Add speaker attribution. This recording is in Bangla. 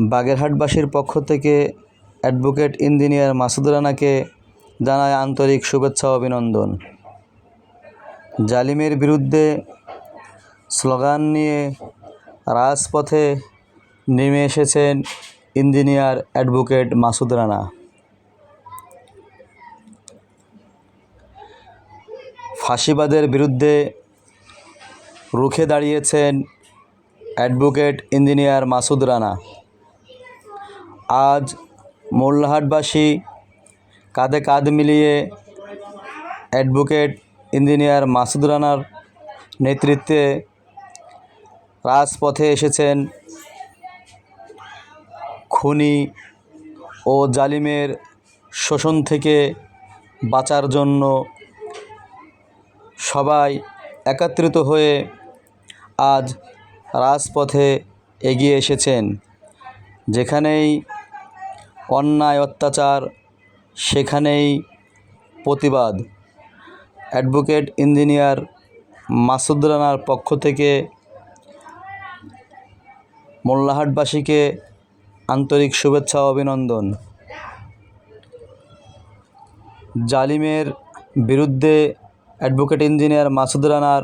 Speaker 1: বাগেরহাটবাসীর পক্ষ থেকে অ্যাডভোকেট ইঞ্জিনিয়ার মাসুদ রানাকে জানায় আন্তরিক শুভেচ্ছা ও অভিনন্দন। জালিমের বিরুদ্ধে স্লোগান নিয়ে রাজপথে নেমে এসেছেন ইঞ্জিনিয়ার অ্যাডভোকেট মাসুদ রানা। ফাঁসিবাদের বিরুদ্ধে রুখে দাঁড়িয়েছেন অ্যাডভোকেট ইঞ্জিনিয়ার মাসুদ রানা। আজ মোল্লাহাটবাসী কাঁধে কাঁধ মিলিয়ে অ্যাডভোকেট ইঞ্জিনিয়ার মাসুদ রানার নেতৃত্বে রাজপথে এসেছেন খুনি ও জালিমের শোষণ থেকে বাঁচার জন্য। সবাই একত্রিত হয়ে আজ রাজপথে এগিয়ে এসেছেন। যেখানেই অন্যায় অত্যাচার সেখানেই প্রতিবাদ। অ্যাডভোকেট ইঞ্জিনিয়ার মাসুদ রানার পক্ষ থেকে মোল্লাহাটবাসীকে আন্তরিক শুভেচ্ছা ও অভিনন্দন। জালিমের বিরুদ্ধে অ্যাডভোকেট ইঞ্জিনিয়ার মাসুদ রানার